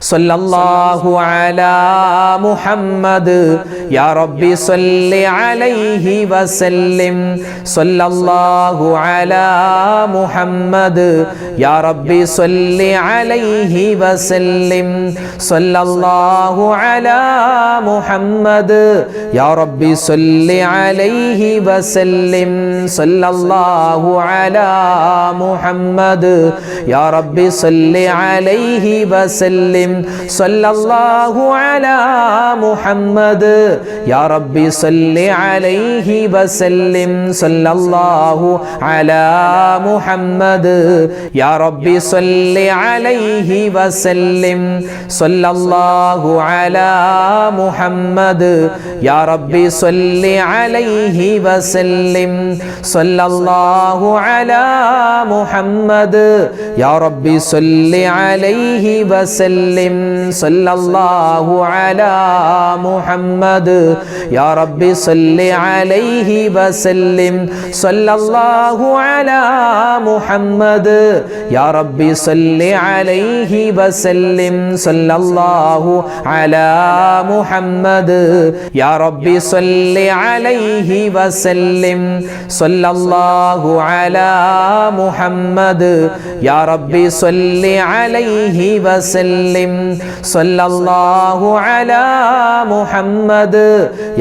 സല്ലല്ലാഹു അലാ മുഹമ്മദ് യാ റബ്ബി സല്ലി അലൈഹി വസല്ലിം. സല്ലല്ലാഹു അലാ മുഹമ്മദ് യാ റബ്ബി സല്ലി അലൈഹി വസല്ലിം. സല്ലല്ലാഹു അലാ മുഹമ്മദ് യാ റബ്ബി സല്ലി അലൈഹി വസല്ലിം. സല്ലല്ലാഹു അലാ മുഹമ്മദ് യാ റബ്ബി സല്ലി അലൈഹി വസല്ലിം. സല്ലല്ലാഹു അലാ മുഹമ്മദ് യാ റബ്ബി സല്ലി അലൈഹി വസല്ലിം. സല്ലല്ലാഹു അലാ മുഹമ്മദ് യാ റബ്ബി സല്ലി അലൈഹി വസല്ലിം. സല്ലല്ലാഹു അലാ മുഹമ്മദ് യാ റബ്ബി സല്ലി അലൈഹി വസല്ലിം. സല്ലല്ലാഹു അലാ മുഹമ്മദ് യാ റബ്ബി സല്ലി അലൈഹി വസല്ലിം. സല്ലല്ലാഹു അലാ മുഹമ്മദ് യാ റബ്ബി സല്ലി അലൈഹി വസല്ലിം. സല്ലല്ലാഹു അലാ മുഹമ്മദ് യാ റബ്ബി സല്ലി അലൈഹി വസല്ലിം. സല്ലല്ലാഹു അലാ മുഹമ്മദ് യാ റബ്ബി സല്ലി അലൈഹി വസല്ലിം. സല്ലല്ലാഹു അലാ മുഹമ്മദ് യാ റബ്ബി സല്ലി അലൈഹി വസല്ലിം. സല്ലല്ലാഹു അലാ മുഹമ്മദ്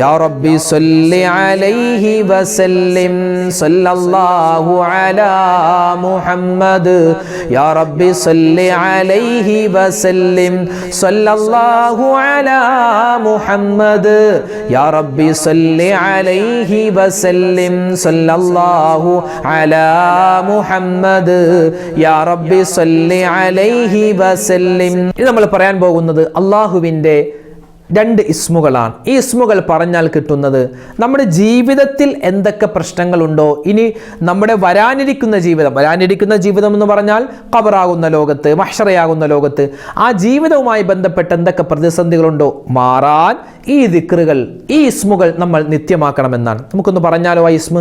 യാ റബ്ബി സല്ലി അലൈഹി വസല്ലിം. സല്ലല്ലാഹു അലാ മുഹമ്മദ് യാ റബ്ബി സല്ലി അലൈഹി വസല്ലിം. സല്ലല്ലാഹു അലാ മുഹമ്മദ് യാ റബ്ബി സല്ലി അലൈഹി വസല്ലിം. സല്ലല്ലാഹു അലാ മുഹമ്മദ് യാ റബ്ബി സല്ലി അലൈഹി വസല്ലിം. ഇത് നമ്മൾ പറയാൻ പോകുന്നത് അള്ളാഹുവിൻ്റെ 2 ഇസ്മുകളാണ്. ഈ ഇസ്മുകൾ പറഞ്ഞാൽ കിട്ടുന്നത് നമ്മുടെ ജീവിതത്തിൽ എന്തൊക്കെ പ്രശ്നങ്ങളുണ്ടോ, ഇനി നമ്മുടെ വരാനിരിക്കുന്ന ജീവിതം എന്ന് പറഞ്ഞാൽ ഖബറാകുന്ന ലോകത്ത്, മഹ്ശറയാകുന്ന ലോകത്ത്, ആ ജീവിതവുമായി ബന്ധപ്പെട്ട് എന്തൊക്കെ പ്രതിസന്ധികളുണ്ടോ മാറാൻ ഈ ദിക്റുകൾ, ഈ ഇസ്മുകൾ നമ്മൾ നിത്യമാക്കണമെന്നാണ്. നമുക്കൊന്ന് പറഞ്ഞാലോ ആ ഇസ്മ.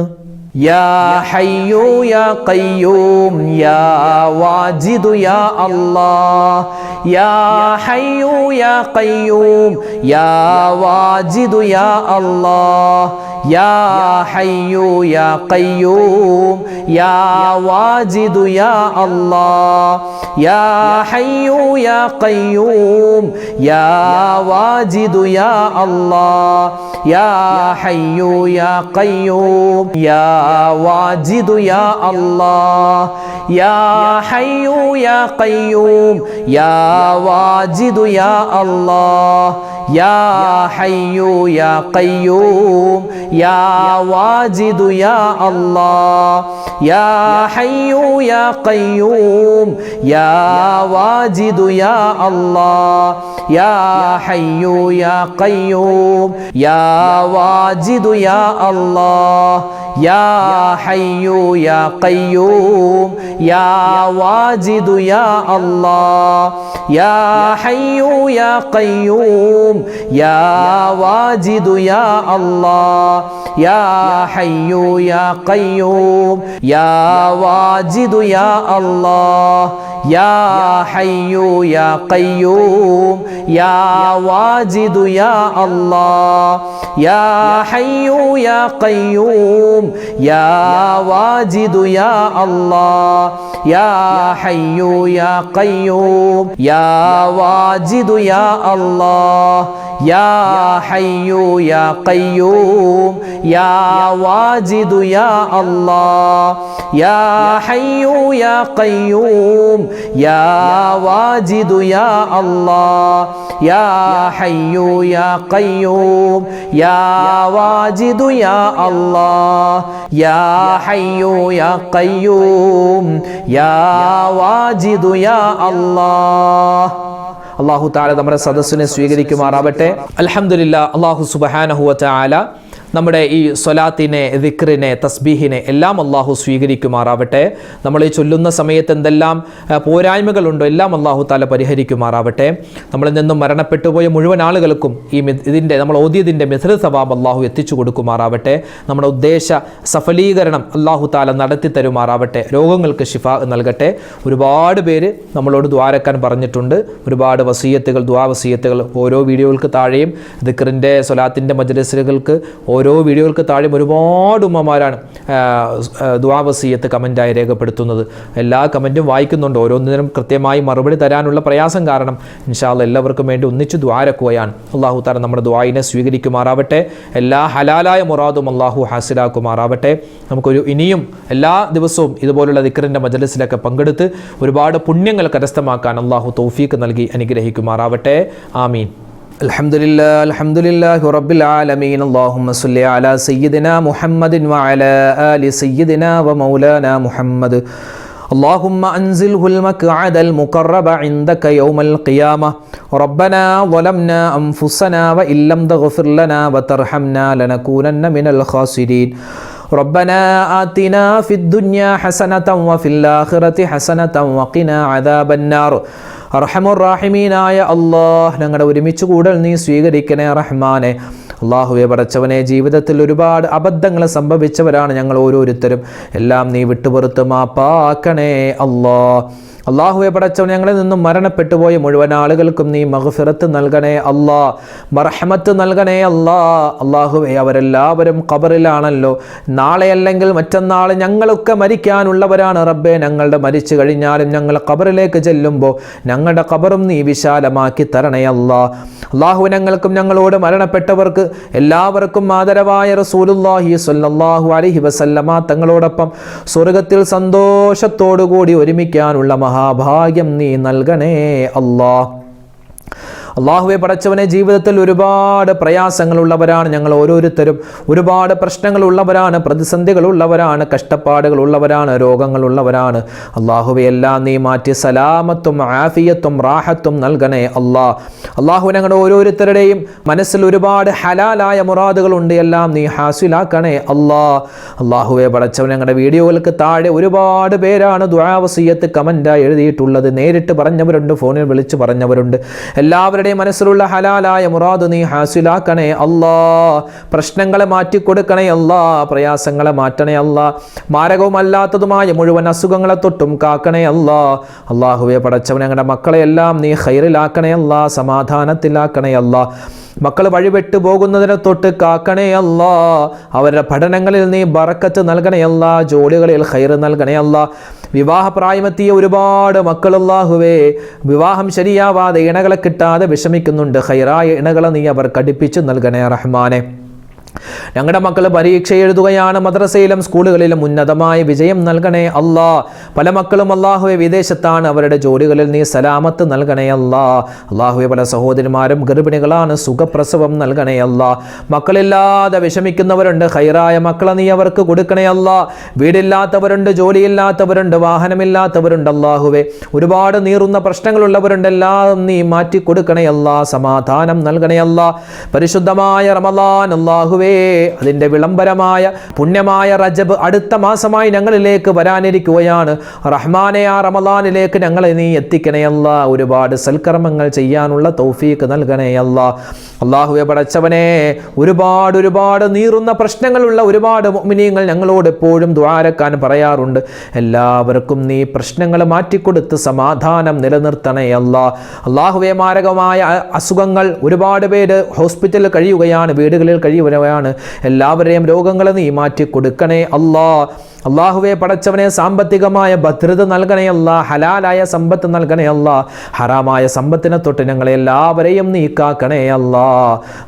യാ ഹയ്യു യാ ഖയ്യൂം യാ വാജിദു യാ അല്ലാഹ്. യാ ഹയ്യു യാ ഖയ്യൂം യാ വാജിദു യാ അല്ലാഹ്. യാ ഹയ്യു യാ ഖയ്യൂം യാ വാജിദു യാ അല്ലാഹ്. യാ ഹയ്യു യാ ഖയ്യൂം യാ വാജിദു യാ അല്ലാഹ്. യാ ഹയ്യു യാ ഖയ്യൂം യാ വാജിദു യാ അല്ലാഹ്. യാ ഹയ്യു യാ ഖയ്യൂം യാ വാജിദു യാ അല്ലാഹ്. യാ ഹയ്യു യാ ഖയ്യൂം യാ വാജിദു യാ അല്ലാഹ്. യാ ഹയ്യു യാ ഖയ്യൂം യാ വാജിദു യാ അല്ലാഹ്. യാ ഹയ്യു യാ ഖയ്യൂം യാ വാജിദു യാ അല്ലാഹ്. യാ ഹയ്യു യാ ഖയ്യൂം യാ വാജിദു യാ അല്ലാഹ്. യാ ഹയ്യു യാ ഖയ്യൂം യാ വാജിദു യാ അല്ലാഹ്. യാ ഹയ്യു യാ ഖയ്യൂം യാ വാജിദു യാ അല്ലാഹ്. യാ ഹയ്യു യാ ഖയ്യൂം യാ വാജിദു യാ അല്ലാഹ്. യാ ഹയ്യു യാ ഖയ്യൂം യാ വാജിദു യാ അല്ലാഹ്. യാ ഹയ്യു യാ ഖയ്യൂം യാ വാജിദു യാ അല്ലാഹ്. യാ ഹയ്യു യാ ഖയ്യൂം യാ വാജിദു യാ അല്ലാഹ്. യാ ഹയ്യു യാ ഖയ്യൂം യാ വാജിദു യാ അല്ലാഹ്. യാ ഹയ്യു യാ ഖയ്യൂം യാ വാജിദു യാ അല്ലാഹ്. യാ ഹയ്യു യാ ഖയ്യൂം യാ വാജിദു യാ അല്ലാഹ്. അല്ലാഹു തആല നമ്മുടെ സദസ്സിനെ സ്വീകരിക്കുമാറാവട്ടെ. അൽഹംദുലില്ലാഹ്. അല്ലാഹു സുബ്ഹാനഹു വ തആല നമ്മുടെ ഈ സ്വലാത്തിനെ, ദിക്റിനെ, തസ്ബീഹിനെ എല്ലാം അള്ളാഹു സ്വീകരിക്കുമാറാവട്ടെ. നമ്മൾ ഈ ചൊല്ലുന്ന സമയത്ത് എന്തെല്ലാം പോരായ്മകളുണ്ടോ എല്ലാം അള്ളാഹു താല പരിഹരിക്കുമാറാവട്ടെ. നമ്മളിൽ നിന്നും മരണപ്പെട്ടുപോയ മുഴുവൻ ആളുകൾക്കും ഇതിൻ്റെ നമ്മൾ ഓതിയതിൻ്റെ മിഥ്ല സവാബ് അള്ളാഹു എത്തിച്ചു കൊടുക്കുമാറാവട്ടെ. നമ്മുടെ ഉദ്ദേശ സഫലീകരണം അള്ളാഹു താല നടത്തി തരുമാറാവട്ടെ. രോഗങ്ങൾക്ക് ശിഫ നൽകട്ടെ. ഒരുപാട് പേര് നമ്മളോട് ദ്വാരക്കാൻ പറഞ്ഞിട്ടുണ്ട്. ഒരുപാട് വസീയത്തുകൾ, വസീയത്തുകൾ ഓരോ വീഡിയോകൾക്ക് താഴെയും, ദിക്റിൻ്റെ സ്വലാത്തിൻ്റെ മജ്‌ലിസുകൾക്ക് ഓരോ വീഡിയോകൾക്ക് താഴെയും ഒരുപാട് ഉമ്മമാരാണ് വസീയത്ത് കമൻറ്റായി രേഖപ്പെടുത്തുന്നത്. എല്ലാ കമൻറ്റും വായിക്കുന്നുണ്ട്. ഓരോന്നിനും കൃത്യമായി മറുപടി തരാനുള്ള പ്രയാസം കാരണം ഇൻഷാ അല്ലാഹ് എല്ലാവർക്കും വേണ്ടി ഒന്നിച്ച് ദ്വാരക്കുകയാണ്. അള്ളാഹു താല നമ്മുടെ ദ്വായിനെ സ്വീകരിക്കുമാറാവട്ടെ. എല്ലാ ഹലാലായ മുറാദും അള്ളാഹു ഹാസിലാക്കുമാറാവട്ടെ. നമുക്കൊരു ഇനിയും എല്ലാ ദിവസവും ഇതുപോലുള്ള ദിക്റിൻ്റെ മജ്‌ലിസിലൊക്കെ പങ്കെടുത്ത് ഒരുപാട് പുണ്യങ്ങൾ കരസ്ഥമാക്കാൻ അള്ളാഹു തൗഫീഖ് നൽകി അനുഗ്രഹിക്കുമാറാവട്ടെ. ആമീൻ. അൽഹംദുലില്ലാഹി റബ്ബിൽ ആലമീൻ. അല്ലാഹുമ്മ സ്വല്ലി അലാ സയ്യിദിനാ മുഹമ്മദിൻ വഅലാ ആലി സയ്യിദിനാ വമൗലാനാ മുഹമ്മദ്. اللهم أنزله المقعد المقرب عندك يوم القيامة. ربنا ظلمنا أنفسنا وإن لم تغفر لنا وترحمنا لنكونن من الخاسرين. ربنا آتنا في الدنيا حسنة وفي الآخرة حسنة وقنا عذاب النار. അർഹമുർ-റഹീമീനായ അല്ലാഹ്, ഞങ്ങളുടെ ഒരുമിച്ച് കൂടൽ നീ സ്വീകരിക്കണേ റഹ്മാനെ. അള്ളാഹുവെ പടച്ചവനെ, ജീവിതത്തിൽ ഒരുപാട് അബദ്ധങ്ങൾ സംഭവിച്ചവരാണ് ഞങ്ങൾ ഓരോരുത്തരും. എല്ലാം നീ വിട്ടുപുറത്ത് മാപ്പാക്കണേ അല്ലാഹ്. അള്ളാഹുവെ പടച്ചവൻ, ഞങ്ങളിൽ നിന്നും മരണപ്പെട്ടുപോയ മുഴുവൻ ആളുകൾക്കും നീ മഗ്ഫിറത്ത് നൽകണേ അല്ലാ, മർഹമത്ത് നൽകണേ അല്ലാ. അള്ളാഹുവെ, അവരെല്ലാവരും ഖബറിലാണല്ലോ. നാളെ അല്ലെങ്കിൽ മറ്റന്നാൾ ഞങ്ങളൊക്കെ മരിക്കാനുള്ളവരാണ് റബ്ബേ. ഞങ്ങളുടെ മരിച്ചു കഴിഞ്ഞാലും ഞങ്ങൾ ഖബറിലേക്ക് ചെല്ലുമ്പോൾ ഞങ്ങളുടെ ഖബറും നീ വിശാലമാക്കി തരണേ അല്ലാ. അള്ളാഹു, ഞങ്ങൾക്കും ഞങ്ങളോട് മരണപ്പെട്ടവർക്ക് എല്ലാവർക്കും ആദരവായ റസൂലുള്ളാഹി സ്വല്ലല്ലാഹു അലൈഹി വസല്ലമ തങ്ങളോടൊപ്പം സ്വർഗത്തിൽ സന്തോഷത്തോടുകൂടി ഒരുമിക്കാനുള്ള മഹാഭാഗ്യം നീ നൽകണേ അല്ലാഹ്. അള്ളാഹുവെ പടച്ചവനെ, ജീവിതത്തിൽ ഒരുപാട് പ്രയാസങ്ങളുള്ളവരാണ് ഞങ്ങൾ ഓരോരുത്തരും. ഒരുപാട് പ്രശ്നങ്ങളുള്ളവരാണ്, പ്രതിസന്ധികളുള്ളവരാണ്, കഷ്ടപ്പാടുകളുള്ളവരാണ്, രോഗങ്ങളുള്ളവരാണ്. അള്ളാഹുവെ, എല്ലാം നീ മാറ്റി സലാമത്തും ആഫിയത്തും റാഹത്തും നൽകണേ അല്ലാഹ്. അള്ളാഹു, ഞങ്ങളുടെ ഓരോരുത്തരുടെയും മനസ്സിൽ ഒരുപാട് ഹലാലായ മുറാദുകളുണ്ട്, എല്ലാം നീ ഹാസിലാക്കണേ അല്ലാഹ്. അള്ളാഹുവെ പടച്ചവൻ, ഞങ്ങളുടെ വീഡിയോകൾക്ക് താഴെ ഒരുപാട് പേരാണ് ദുആ വസിയത്ത് കമൻ്റായി എഴുതിയിട്ടുള്ളത്. നേരിട്ട് പറഞ്ഞവരുണ്ട്, ഫോണിൽ വിളിച്ച് പറഞ്ഞവരുണ്ട്. എല്ലാവരുടെയും മനസ്സിലുള്ള ഹലാലായ മുറാദ് നീ ഹാസിലാക്കണേ അല്ലാ. പ്രശ്നങ്ങളെ മാറ്റിക്കൊടുക്കണേ അല്ലാ, പ്രയാസങ്ങളെ മാറ്റണേ അല്ലാ, മാരകവുമല്ലാത്തതുമായ മുഴുവൻ അസുഖങ്ങളെ തൊട്ടും കാക്കണേ അല്ലാ. അള്ളാഹുവെ പടച്ചവൻ, ഞങ്ങളുടെ മക്കളെ എല്ലാം നീ ഖൈറിലാക്കണേ അല്ലാ, സമാധാനത്തിലാക്കണേ അല്ലാ. മക്കൾ വഴിവിട്ടു പോകുന്നതിനെ തൊട്ട് കാക്കണേ അല്ലാ. അവരുടെ പഠനങ്ങളിൽ നീ ബറക്കത്ത് നൽകണേ അല്ലാ, ജോലികളിൽ ഖൈർ നൽകണേ അല്ലാ. വിവാഹപ്രായമെത്തിയ ഒരുപാട് മക്കൾ അല്ലാഹുവേ, വിവാഹം ശരിയാവാതെ ഇണകളെ കിട്ടാതെ വിഷമിക്കുന്നുണ്ട്. ഖൈറായ ഇണകളെ നീ അവർക്ക് അടുപ്പിച്ചു നൽകണേ റഹ്മാനെ. ഞങ്ങളുടെ മക്കൾ പരീക്ഷ എഴുതുകയാണ്, മദ്രസയിലും സ്കൂളുകളിലും ഉന്നതമായ വിജയം നൽകണേ അല്ലാ. പല മക്കളും അല്ലാഹുവെ വിദേശത്താണ്, അവരുടെ ജോലികളിൽ നീ സലാമത്ത് നൽകണേ അല്ലാ. അല്ലാഹുവെ, പല സഹോദരിമാരും ഗർഭിണികളാണ്, സുഖപ്രസവം നൽകണേ അല്ലാ. മക്കളില്ലാതെ വിഷമിക്കുന്നവരുണ്ട്, ഖൈറായ മക്കളെ നീ അവർക്ക് കൊടുക്കണേ അല്ലാ. വീടില്ലാത്തവരുണ്ട്, ജോലിയില്ലാത്തവരുണ്ട്, വാഹനമില്ലാത്തവരുണ്ട്. അല്ലാഹുവെ, ഒരുപാട് നീറുന്ന പ്രശ്നങ്ങളുള്ളവരുണ്ട്, എല്ലാം നീ മാറ്റി കൊടുക്കണേ അല്ലാ, സമാധാനം നൽകണേ അല്ലാ. പരിശുദ്ധമായ റമളാൻ അല്ലാഹുവേ, അതിൻ്റെ വിളംബരമായ പുണ്യമായ റജബ് അടുത്ത മാസമായി ഞങ്ങളിലേക്ക് വരാനിരിക്കുകയാണ്. റഹ്മാനെ, ആ റമളാനിലേക്ക് ഞങ്ങളെ നീ എത്തിക്കണേ അല്ലാ. ഒരുപാട് സൽക്കർമ്മങ്ങൾ ചെയ്യാനുള്ള തൗഫീഖ് നൽകണേ അല്ലാ. അല്ലാഹുവെ പടച്ചവനെ, ഒരുപാട് നീറുന്ന പ്രശ്നങ്ങളുള്ള ഒരുപാട് മുഅ്മിനീങ്ങൾ ഞങ്ങളോട് എപ്പോഴും ദുആരക്കാൻ പറയാറുണ്ട്. എല്ലാവർക്കും നീ പ്രശ്നങ്ങൾ മാറ്റിക്കൊടുത്ത് സമാധാനം നിലനിർത്തണേ അല്ലാ. അല്ലാഹുവെ, മാരകമായ അസുഖങ്ങൾ ഒരുപാട് പേര് ഹോസ്പിറ്റലിൽ കഴിയുകയാണ്, വീടുകളിൽ കഴിയുകയാണ്. എല്ലാവരെയും രോഗങ്ങളെ നീ മാറ്റി കൊടുക്കണേ അല്ലാ. അല്ലാഹുവെ പടച്ചവനെ, സാമ്പത്തികമായ ഭദ്രത നൽകണേ അല്ലാ, ഹലാലായ സമ്പത്ത് നൽകണേ അല്ലാ. ഹറാമായ സമ്പത്തിനെ തൊട്ട് ഞങ്ങളെ എല്ലാവരെയും നീ കാക്കണേ അല്ലാ.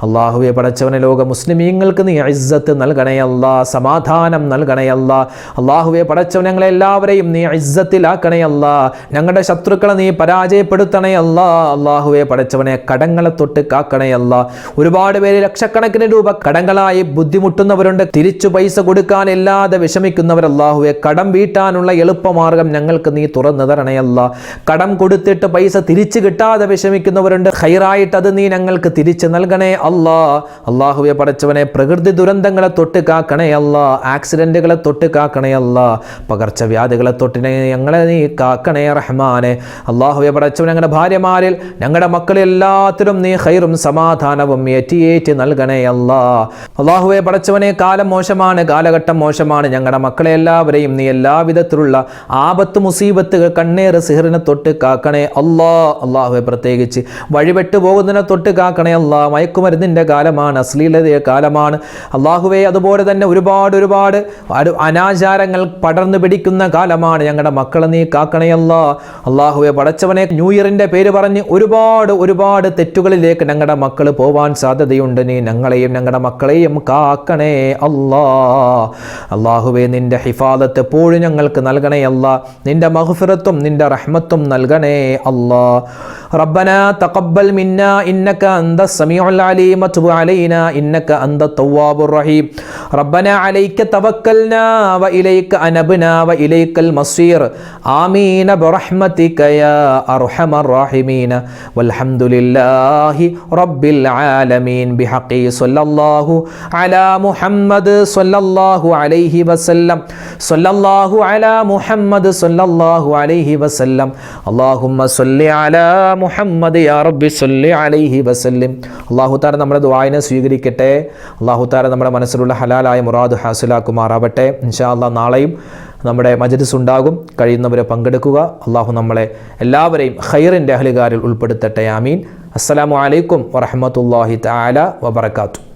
അല്ലാഹുവെ പടച്ചവനെ, ലോക മുസ്ലിമീങ്ങൾക്ക് നീ ഇസ്സത്ത് നൽകണേ അല്ലാ, സമാധാനം നൽകണേ അല്ലാ. അല്ലാഹുവെ പടച്ചവനെ, ഞങ്ങളെ എല്ലാവരെയും നീ ഇസ്സത്തിലാക്കണേ അല്ലാ. ഞങ്ങളുടെ ശത്രുക്കളെ നീ പരാജയപ്പെടുത്തണേ അല്ലാ. അല്ലാഹുവെ പടച്ചവനെ, കടങ്ങളെ തൊട്ട് കാക്കണേ അല്ലാ. ഒരുപാട് പേര് ലക്ഷക്കണക്കിന് രൂപ കടങ്ങളായി ബുദ്ധിമുട്ടുന്നവരുണ്ട്, തിരിച്ചു പൈസ കൊടുക്കാനില്ലാതെ വിഷമിക്കുന്നവർ അല്ലാഹുവേ കടം വീട്ടാനുള്ള എളുപ്പമാർഗം ഞങ്ങൾക്ക് നീ തുറന്നു തരണേ അല്ലാ. കടം കൊടുത്തിട്ട് പൈസ തിരിച്ചു കിട്ടാതെ വിഷമിക്കുന്നവരുണ്ട്, ഖൈറായിട്ട് അത് നീ ഞങ്ങൾക്ക് തിരിച്ചു നൽകണേ അല്ലാ. അല്ലാഹുവേ പടച്ചവനെ പ്രകൃതി ദുരന്തങ്ങളെ തൊട്ട് കാക്കണേ അല്ലാ, ആക്സിഡന്റുകളെ തൊട്ട് കാക്കണേ അല്ലാ, പകർച്ചവ്യാധികളെ തൊട്ടിനെ ഞങ്ങളെ നീ കാക്കണേ റഹ്മാനെ. അല്ലാഹുവേ പടച്ചവനെ ഞങ്ങളുടെ ഭാര്യമാരിൽ ഞങ്ങളുടെ മക്കളിൽ എല്ലാത്തിലും നീ ഖൈറും സമാധാനവും ഏറ്റി നൽകണേ അല്ലാ. അല്ലാഹുവേ പടച്ചവനെ കാലം മോശമാണ്, കാലഘട്ടം മോശമാണ്. ഞങ്ങളുടെ മക്കളെ എല്ലാവരെയും നീ എല്ലാവിധത്തിലുള്ള ആപത്ത് മുസീബത്തുകൾ കണ്ണേറ് സിഹറിനെ തൊട്ട് കാക്കണേ അല്ലാ. അല്ലാഹുവേ പ്രത്യേകിച്ച് വഴിപെട്ടു പോകുന്നതിനെ തൊട്ട് കാക്കണേ അല്ലാ. മയക്കുമരുന്നിൻ്റെ കാലമാണ്, അശ്ലീലതയുടെ കാലമാണ് അല്ലാഹുവേ. അതുപോലെ തന്നെ ഒരുപാട് അനാചാരങ്ങൾ പടർന്നു പിടിക്കുന്ന കാലമാണ്. ഞങ്ങളുടെ മക്കളെ നീ കാക്കണേ അല്ലാ. അല്ലാഹുവേ പടച്ചവനെ ന്യൂ ഇയറിൻ്റെ പേര് പറഞ്ഞ് ഒരുപാട് തെറ്റുകളിലേക്ക് ഞങ്ങളുടെ മക്കൾ പോവാൻ സാധ്യതയുണ്ട്. നീ ഞങ്ങളെയും ഞങ്ങളുടെ മക്കളെയും കാക്കണേ അല്ലാ. അല്ലാഹുവേ നിന്റെ ഹിഫാദത്ത് എപ്പോഴും ഞങ്ങൾക്ക് നൽകണേ അല്ലാ. നിന്റെ മഗ്ഫിറത്തും നിന്റെ റഹ്മത്തും നൽകണേ അല്ലാ. ربنا تقبل منا إنك أنت السميع العليم وتب علينا إنك أنت التواب الرحيم ربنا عليك توكلنا وإليك أنبنا وإليك المصير آمين برحمتك يا أرحم الراحمين والحمد لله رب العالمين بحق صلى الله على محمد صلى الله عليه وسلم صلى الله على محمد صلى الله عليه وسلم اللهم صل على മുഹമ്മദ് യാ റബ്ബി സല്ലി അലൈഹി വസല്ലം. അല്ലാഹു തആല നമ്മുടെ ദുആയിനെ സ്വീകരിക്കട്ടെ. അല്ലാഹു തആല നമ്മുടെ മനസ്സിലുള്ള ഹലാലായ മുറാദ് ഹാസിലാക്കുമാറാവട്ടെ. ഇൻഷാ അല്ലാഹ് നാളെയും നമ്മുടെ മജ്ലിസ് ഉണ്ടാകും. കഴിയുന്നവരെ പങ്കെടുക്കുക. അല്ലാഹു നമ്മളെ എല്ലാവരെയും ഖൈറിൻ്റെ അഹ്ലുകാരിൽ ഉൾപ്പെടുത്തട്ടെ. ആമീൻ. അസ്സലാമു അലൈക്കും വറഹ്മത്തുള്ളാഹി തആല വബറകാതുഹു.